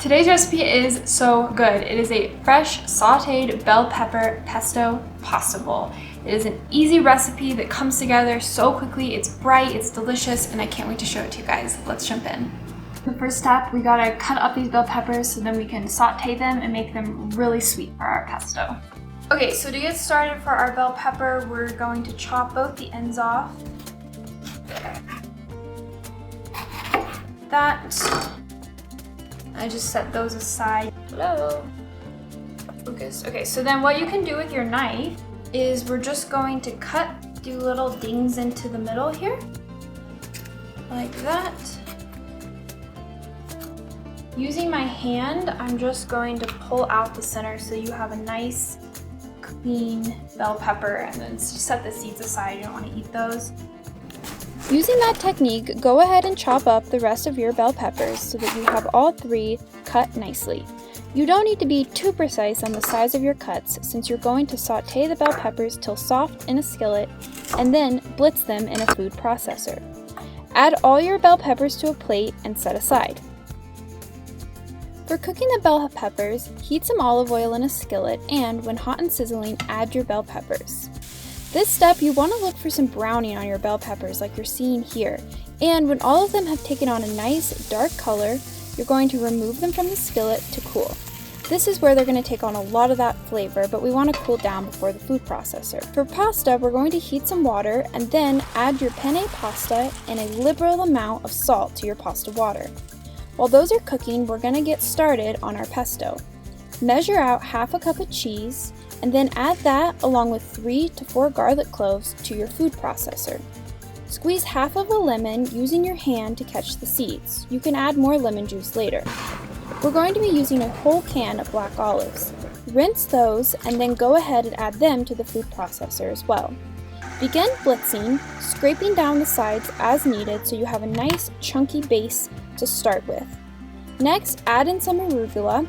Today's recipe is so good. It is a fresh sauteed bell pepper pesto pasta bowl. It is an easy recipe that comes together so quickly. It's bright, it's delicious, and I can't wait to show it to you guys. Let's jump in. The first step, we gotta cut up these bell peppers so then we can saute them and make them really sweet for our pesto. Okay, so to get started for our bell pepper, we're going to chop both the ends off. That. I just set those aside. Hello. Focus. Okay, so then what you can do with your knife is we're just going to do little dings into the middle here. Like that. Using my hand, I'm just going to pull out the center so you have a nice, clean bell pepper, and then set the seeds aside. You don't want to eat those. Using that technique, go ahead and chop up the rest of your bell peppers so that you have all three cut nicely. You don't need to be too precise on the size of your cuts since you're going to saute the bell peppers till soft in a skillet and then blitz them in a food processor. Add all your bell peppers to a plate and set aside. For cooking the bell peppers, heat some olive oil in a skillet and, when hot and sizzling, add your bell peppers. This step, you want to look for some browning on your bell peppers like you're seeing here, and when all of them have taken on a nice dark color, you're going to remove them from the skillet to cool. This is where they're going to take on a lot of that flavor, but we want to cool down before the food processor. For pasta, we're going to heat some water and then add your penne pasta and a liberal amount of salt to your pasta water. While those are cooking, we're going to get started on our pesto. Measure out half a cup of cheese and then add that along with 3 to 4 garlic cloves to your food processor. Squeeze half of a lemon using your hand to catch the seeds. You can add more lemon juice later. We're going to be using a whole can of black olives. Rinse those and then go ahead and add them to the food processor as well. Begin blitzing, scraping down the sides as needed so you have a nice chunky base to start with. Next, add in some arugula,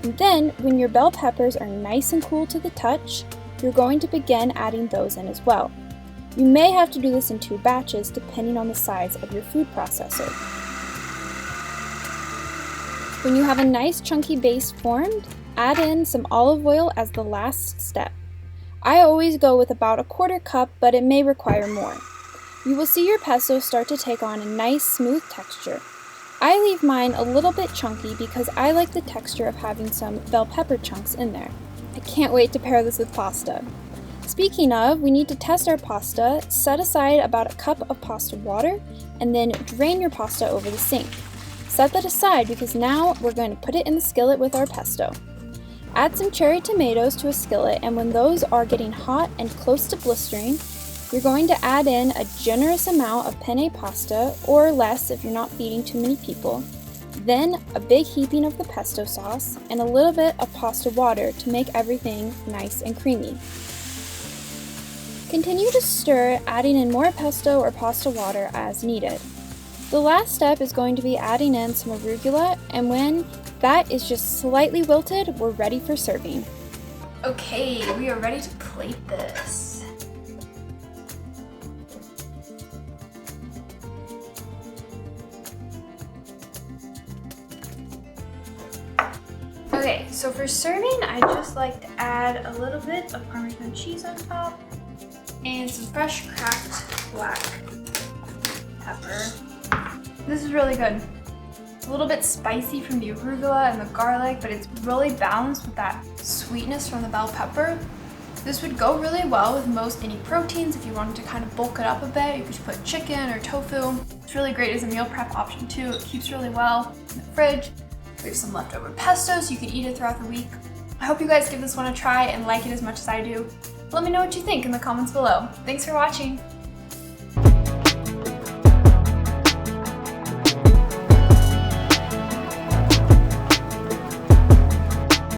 and then when your bell peppers are nice and cool to the touch, you're going to begin adding those in as well. You may have to do this in 2 batches depending on the size of your food processor. When you have a nice chunky base formed, add in some olive oil as the last step. I always go with about 1/4 cup, but it may require more. You will see your pesto start to take on a nice smooth texture. I leave mine a little bit chunky because I like the texture of having some bell pepper chunks in there. I can't wait to pair this with pasta. Speaking of, we need to test our pasta. Set aside about 1 cup of pasta water and then drain your pasta over the sink. Set that aside because now we're going to put it in the skillet with our pesto. Add some cherry tomatoes to a skillet, and when those are getting hot and close to blistering, you're going to add in a generous amount of penne pasta, or less if you're not feeding too many people, then a big heaping of the pesto sauce, and a little bit of pasta water to make everything nice and creamy. Continue to stir, adding in more pesto or pasta water as needed. The last step is going to be adding in some arugula, and when that is just slightly wilted, we're ready for serving. Okay, we are ready to plate this. Okay, so for serving, I just like to add a little bit of Parmesan cheese on top and some fresh cracked black pepper. This is really good. It's a little bit spicy from the arugula and the garlic, but it's really balanced with that sweetness from the bell pepper. This would go really well with most any proteins. If you wanted to kind of bulk it up a bit, you could put chicken or tofu. It's really great as a meal prep option too. It keeps really well in the fridge. We have some leftover pesto so you can eat it throughout the week. I hope you guys give this one a try and like it as much as I do. Let me know what you think in the comments below. Thanks for watching.